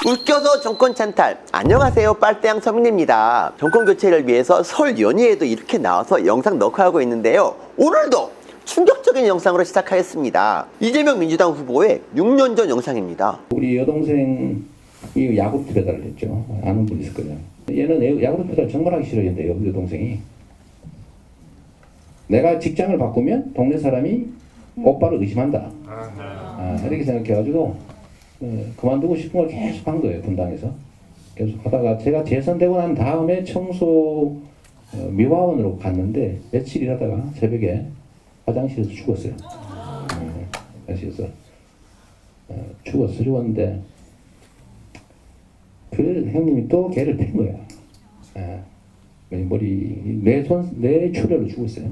웃겨서 정권 찬탈. 안녕하세요, 빨대양 서민입니다. 정권 교체를 위해서 설 연휴에도 이렇게 나와서 영상 녹화하고 있는데요, 오늘도 충격적인 영상으로 시작하겠습니다. 이재명 민주당 후보의 6년 전 영상입니다. 우리 여동생이 야구르트 배달을 했죠. 아는 분 있을 거예요. 얘는 야구르트 배달 정말 하기 싫어했대요, 우리 여동생이. 내가 직장을 바꾸면 동네 사람이 오빠를 의심한다. 이렇게 생각해가지고 그만두고 싶은 걸 계속 한 거예요, 분당에서. 계속 하다가 제가 재선되고 난 다음에 청소 미화원으로 갔는데 며칠 일하다가 새벽에 화장실에서 죽었어요. 화장실에서 죽었는데 그 형님이 또 걔를 뺀 거야. 뇌 출혈로 죽었어요.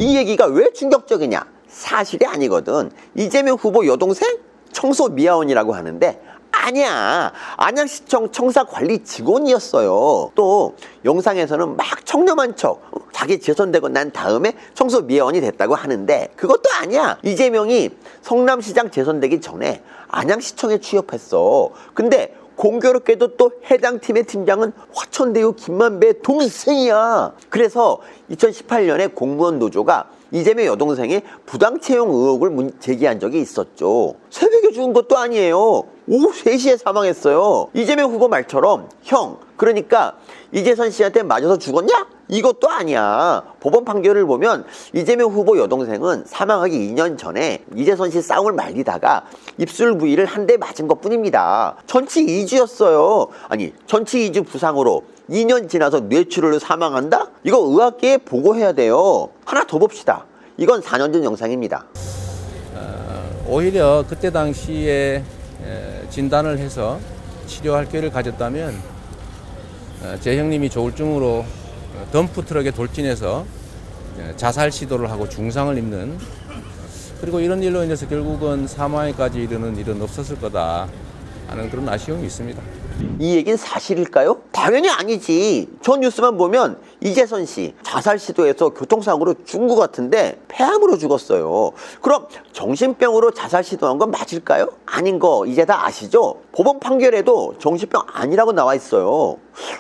이 얘기가 왜 충격적이냐? 사실이 아니거든. 이재명 후보 여동생? 청소 미화원이라고 하는데 아니야, 안양시청 청사관리 직원이었어요. 또 영상에서는 막 청렴한 척 자기 재선되고 난 다음에 청소 미화원이 됐다고 하는데 그것도 아니야. 이재명이 성남시장 재선되기 전에 안양시청에 취업했어. 근데 공교롭게도 또 해당 팀의 팀장은 화천대유 김만배의 동생이야. 그래서 2018년에 공무원 노조가 이재명 여동생의 부당 채용 의혹을 제기한 적이 있었죠. 새벽에 죽은 것도 아니에요. 오후 3시에 사망했어요. 이재명 후보 말처럼 형, 그러니까 이재선 씨한테 맞아서 죽었냐? 이것도 아니야. 법원 판결을 보면 이재명 후보 여동생은 사망하기 2년 전에 이재선 씨 싸움을 말리다가 입술 부위를 한 대 맞은 것뿐입니다. 전치 2주였어요. 아니, 전치 2주 부상으로 2년 지나서 뇌출혈로 사망한다? 이거 의학계에 보고해야 돼요. 하나 더 봅시다. 이건 4년 전 영상입니다. 오히려 그때 당시에 진단을 해서 치료할 기회를 가졌다면 제 형님이 조울증으로 덤프트럭에 돌진해서 자살 시도를 하고 중상을 입는, 그리고 이런 일로 인해서 결국은 사망에까지 이르는 일은 없었을 거다 하는 그런 아쉬움이 있습니다. 이 얘기는 사실일까요? 당연히 아니지. 전 뉴스만 보면 이재선 씨 자살 시도에서 교통사고로 죽은 것 같은데 폐암으로 죽었어요. 그럼 정신병으로 자살 시도한 건 맞을까요? 아닌 거 이제 다 아시죠? 법원 판결에도 정신병 아니라고 나와 있어요.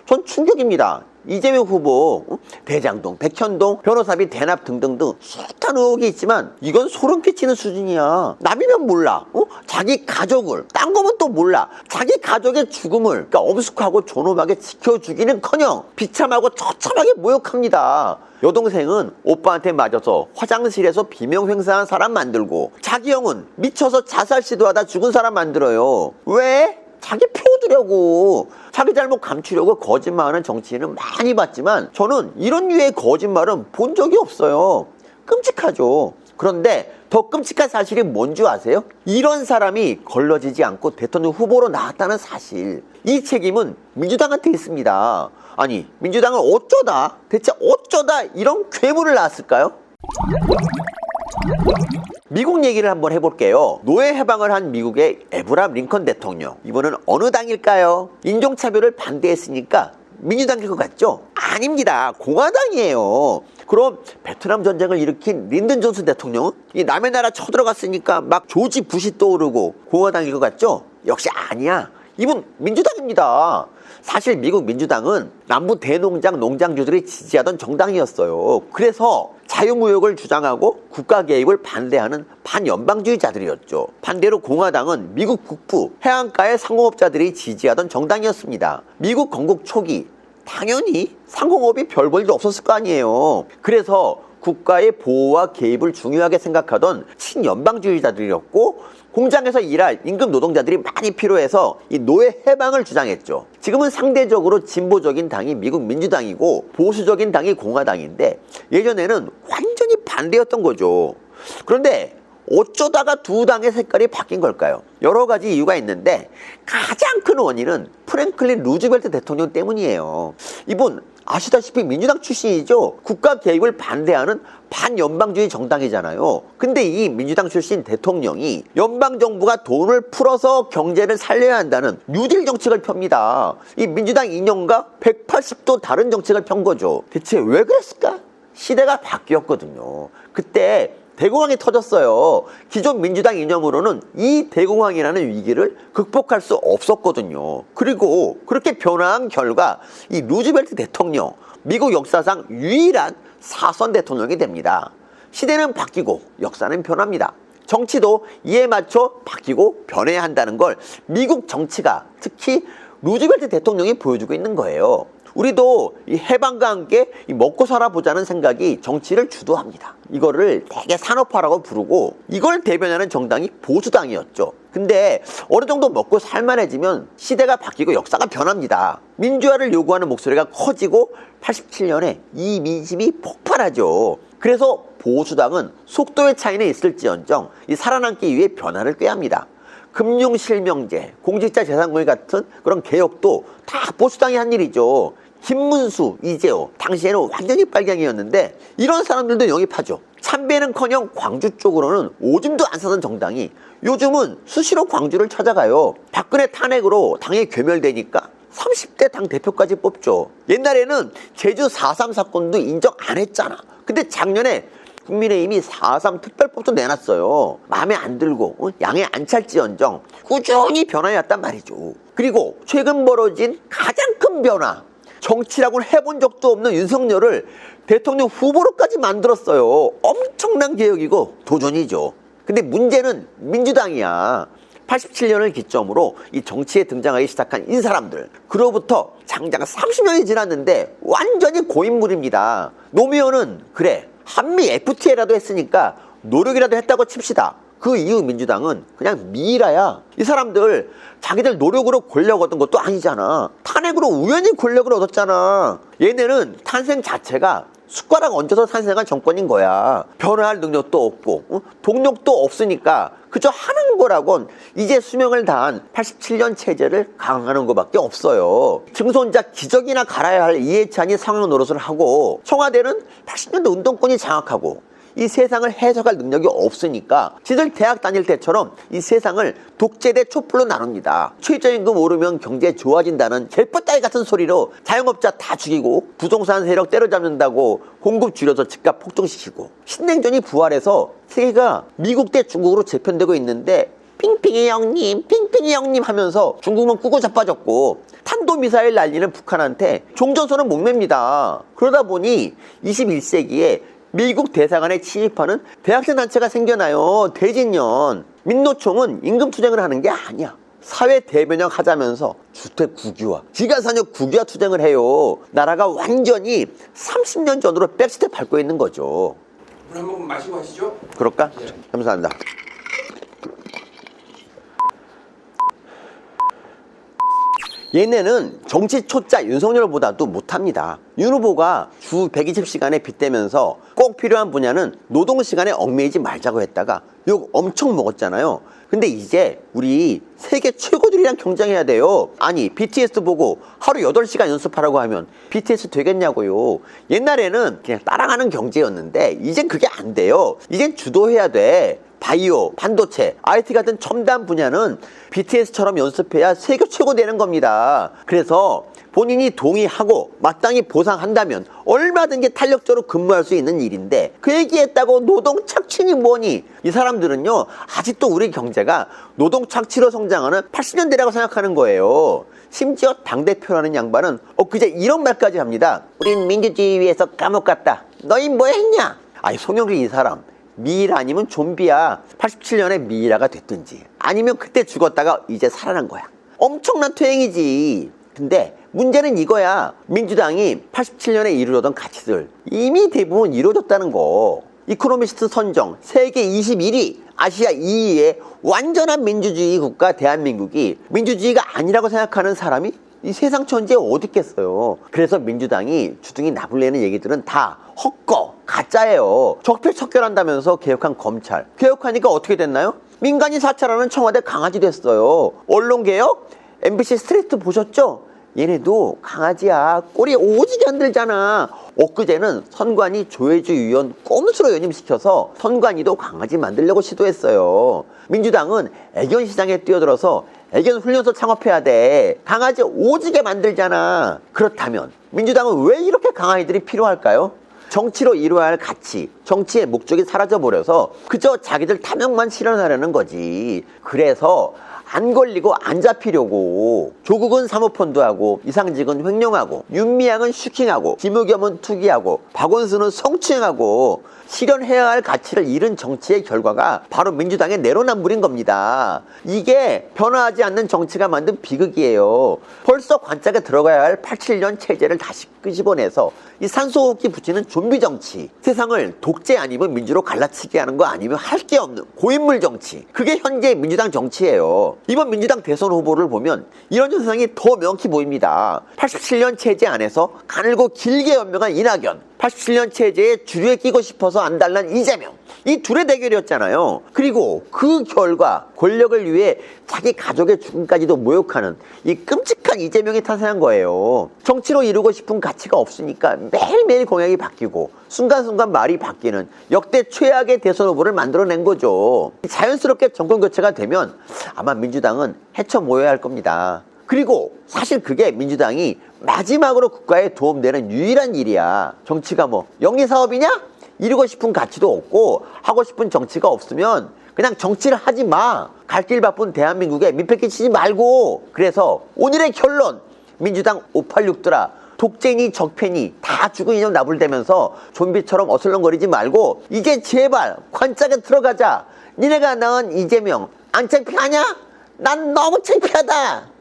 전 충격입니다. 이재명 후보 대장동, 백현동, 변호사비 대납 등등등 숱한 의혹이 있지만 이건 소름 끼치는 수준이야. 남이면 몰라, 자기 가족을, 딴 거면 또 몰라, 자기 가족의 죽음을 그러니까 엄숙하고 존엄하게 지켜주기는커녕 비참하고 처참하게 모욕합니다. 여동생은 오빠한테 맞아서 화장실에서 비명 횡사한 사람 만들고, 자기 형은 미쳐서 자살 시도하다 죽은 사람 만들어요. 왜? 자기 표 두려고, 자기 잘못 감추려고 거짓말하는 정치인은 많이 봤지만 저는 이런 류의 거짓말은 본 적이 없어요. 끔찍하죠. 그런데 더 끔찍한 사실이 뭔 줄 아세요? 이런 사람이 걸러지지 않고 대통령 후보로 나왔다는 사실. 이 책임은 민주당한테 있습니다. 아니, 민주당은 어쩌다, 대체 어쩌다 이런 괴물을 낳았을까요? 미국 얘기를 한번 해볼게요. 노예 해방을 한 미국의 에브라함 링컨 대통령, 이분은 어느 당일까요? 인종차별을 반대했으니까 민주당일 것 같죠? 아닙니다. 공화당이에요. 그럼 베트남 전쟁을 일으킨 린든 존슨 대통령은 이 남의 나라 쳐들어갔으니까 막 조지 부시 떠오르고 공화당일 것 같죠? 역시 아니야. 이분 민주당입니다. 사실 미국 민주당은 남부 대농장 농장주들이 지지하던 정당이었어요. 그래서 자유무역을 주장하고 국가 개입을 반대하는 반연방주의자들이었죠. 반대로 공화당은 미국 북부 해안가의 상공업자들이 지지하던 정당이었습니다. 미국 건국 초기 당연히 상공업이 별 볼일 없었을 거 아니에요. 그래서 국가의 보호와 개입을 중요하게 생각하던 친연방주의자들이었고, 공장에서 일할 임금 노동자들이 많이 필요해서 이 노예 해방을 주장했죠. 지금은 상대적으로 진보적인 당이 미국 민주당이고 보수적인 당이 공화당인데 예전에는 완전히 반대였던 거죠. 그런데 어쩌다가 두 당의 색깔이 바뀐 걸까요? 여러 가지 이유가 있는데 가장 큰 원인은 프랭클린 루즈벨트 대통령 때문이에요. 이분 아시다시피 민주당 출신이죠. 국가 개입을 반대하는 반연방주의 정당이잖아요. 근데 이 민주당 출신 대통령이 연방정부가 돈을 풀어서 경제를 살려야 한다는 뉴딜 정책을 펴니다. 이 민주당 이념과 180도 다른 정책을 편 거죠. 대체 왜 그랬을까? 시대가 바뀌었거든요. 그때 대공황이 터졌어요. 기존 민주당 이념으로는 이 대공황이라는 위기를 극복할 수 없었거든요. 그리고 그렇게 변화한 결과 이 루즈벨트 대통령, 미국 역사상 유일한 사선 대통령이 됩니다. 시대는 바뀌고 역사는 변합니다. 정치도 이에 맞춰 바뀌고 변해야 한다는 걸 미국 정치가, 특히 루즈벨트 대통령이 보여주고 있는 거예요. 우리도 이 해방과 함께 이 먹고 살아보자는 생각이 정치를 주도합니다. 이거를 되게 산업화라고 부르고 이걸 대변하는 정당이 보수당이었죠. 근데 어느 정도 먹고 살만해지면 시대가 바뀌고 역사가 변합니다. 민주화를 요구하는 목소리가 커지고 87년에 이 민심이 폭발하죠. 그래서 보수당은 속도의 차이는 있을지언정 이 살아남기 위해 변화를 꾀합니다. 금융실명제, 공직자 재산공개 같은 그런 개혁도 다 보수당이 한 일이죠. 김문수, 이재호, 당시에는 완전히 빨갱이였는데 이런 사람들도 영입하죠. 참배는커녕 광주 쪽으로는 오줌도 안 싸던 정당이 요즘은 수시로 광주를 찾아가요. 박근혜 탄핵으로 당이 괴멸되니까 30대 당대표까지 뽑죠. 옛날에는 제주 4.3 사건도 인정 안 했잖아. 근데 작년에 국민의힘이 4.3 특별법도 내놨어요. 마음에 안 들고 양에 안 찰지언정 꾸준히 변화해왔단 말이죠. 그리고 최근 벌어진 가장 큰 변화, 정치라고는 해본 적도 없는 윤석열을 대통령 후보로까지 만들었어요. 엄청난 개혁이고 도전이죠. 근데 문제는 민주당이야. 87년을 기점으로 이 정치에 등장하기 시작한 이 사람들, 그로부터 장작 30년이 지났는데 완전히 고인물입니다. 노무현은 그래 한미 FTA라도 했으니까 노력이라도 했다고 칩시다. 그 이후 민주당은 그냥 미라야. 이 사람들 자기들 노력으로 권력 얻은 것도 아니잖아. 탄핵으로 우연히 권력을 얻었잖아. 얘네는 탄생 자체가 숟가락 얹어서 탄생한 정권인 거야. 변화할 능력도 없고 동력도 없으니까 그저 하는 거라곤 이제 수명을 다한 87년 체제를 강화하는 것밖에 없어요. 증손자 기적이나 갈아야 할 이해찬이 상황 노릇을 하고, 청와대는 80년대 운동권이 장악하고 이 세상을 해석할 능력이 없으니까 지들 대학 다닐 때처럼 이 세상을 독재대 촛불로 나눕니다. 최저임금 오르면 경제 좋아진다는 개뿔따기 같은 소리로 자영업자 다 죽이고 부동산 세력 때려잡는다고 공급 줄여서 집값 폭등시키고, 신냉전이 부활해서 세계가 미국 대 중국으로 재편되고 있는데 핑핑이 형님 하면서 중국은 꾸고 자빠졌고, 탄도미사일 날리는 북한한테 종전선언 목맵니다. 그러다 보니 21세기에 미국 대사관에 침입하는 대학생 단체가 생겨나요. 대진년. 민노총은 임금 투쟁을 하는 게 아니야. 사회 대변역 하자면서 주택 국유화, 기간산업 국유화 투쟁을 해요. 나라가 완전히 30년 전으로 백스텝 밟고 있는 거죠. 물 한 모금 마시고 하시죠. 그럴까? 감사합니다. 얘네는 정치 초짜 윤석열보다도 못합니다. 윤 후보가 주 120시간에 빗대면서 꼭 필요한 분야는 노동시간에 얽매이지 말자고 했다가 욕 엄청 먹었잖아요. 근데 이제 우리 세계 최고들이랑 경쟁해야 돼요. 아니 BTS 보고 하루 8시간 연습하라고 하면 BTS 되겠냐고요. 옛날에는 그냥 따라가는 경제였는데 이젠 그게 안 돼요. 이젠 주도해야 돼. 바이오, 반도체, IT 같은 첨단 분야는 BTS처럼 연습해야 세계 최고 되는 겁니다. 그래서 본인이 동의하고 마땅히 보상한다면 얼마든지 탄력적으로 근무할 수 있는 일인데 그 얘기했다고 노동 착취니 뭐니. 이 사람들은요 아직도 우리 경제가 노동 착취로 성장하는 80년대라고 생각하는 거예요. 심지어 당대표라는 양반은 엊그제 이런 말까지 합니다. 우린 민주주의 위해서 감옥 갔다. 너희 뭐 했냐. 아니 송영길 이 사람 미이라 아니면 좀비야. 87년에 미이라가 됐든지 아니면 그때 죽었다가 이제 살아난 거야. 엄청난 퇴행이지. 근데 문제는 이거야. 민주당이 87년에 이루려던 가치들 이미 대부분 이루어졌다는 거. 이코노미스트 선정 세계 21위, 아시아 2위의 완전한 민주주의 국가 대한민국이 민주주의가 아니라고 생각하는 사람이 이 세상 천지에 어디 있겠어요. 그래서 민주당이 주둥이 나불내는 얘기들은 다 헛거, 가짜예요. 적폐척결한다면서 개혁한 검찰, 개혁하니까 어떻게 됐나요? 민간인 사찰하는 청와대 강아지 됐어요. 언론개혁? MBC 스트레이트 보셨죠? 얘네도 강아지야. 꼬리 오지게 흔들잖아. 엊그제는 선관위 조혜주 의원 꼼수로 연임시켜서 선관위도 강아지 만들려고 시도했어요. 민주당은 애견 시장에 뛰어들어서 애견 훈련소 창업해야 돼. 강아지 오지게 만들잖아. 그렇다면 민주당은 왜 이렇게 강아지들이 필요할까요? 정치로 이루어야 할 가치, 정치의 목적이 사라져버려서 그저 자기들 탐욕만 실현하려는 거지. 그래서 안 걸리고 안 잡히려고 조국은 사모펀드하고 이상직은 횡령하고 윤미향은 슈킹하고 김의겸은 투기하고 박원순은 성추행하고 실현해야 할 가치를 잃은 정치의 결과가 바로 민주당의 내로남불인 겁니다. 이게 변화하지 않는 정치가 만든 비극이에요. 벌써 관짝에 들어가야 할 87년 체제를 다시 끄집어내서 이 산소호흡기 붙이는 좀비 정치, 세상을 독재 아니면 민주로 갈라치게 하는 거 아니면 할 게 없는 고인물 정치, 그게 현재 민주당 정치예요. 이번 민주당 대선 후보를 보면 이런 현상이 더 명확히 보입니다. 87년 체제 안에서 가늘고 길게 연명한 이낙연, 87년 체제에 주류에 끼고 싶어서 안달난 이재명, 이 둘의 대결이었잖아요. 그리고 그 결과 권력을 위해 자기 가족의 죽음까지도 모욕하는 이 끔찍한 이재명이 탄생한 거예요. 정치로 이루고 싶은 가치가 없으니까 매일매일 공약이 바뀌고 순간순간 말이 바뀌는 역대 최악의 대선 후보를 만들어낸 거죠. 자연스럽게 정권 교체가 되면 아마 민주당은 헤쳐 모여야 할 겁니다. 그리고 사실 그게 민주당이 마지막으로 국가에 도움되는 유일한 일이야. 정치가 뭐 영리사업이냐? 이루고 싶은 가치도 없고 하고 싶은 정치가 없으면 그냥 정치를 하지 마. 갈 길 바쁜 대한민국에 민폐 끼치지 말고. 그래서 오늘의 결론, 민주당 586들아, 독재니 적폐니 다 죽은 이념 나불대면서 좀비처럼 어슬렁거리지 말고 이제 제발 관짝에 들어가자. 니네가 낳은 이재명 안 창피하냐? 난 너무 창피하다.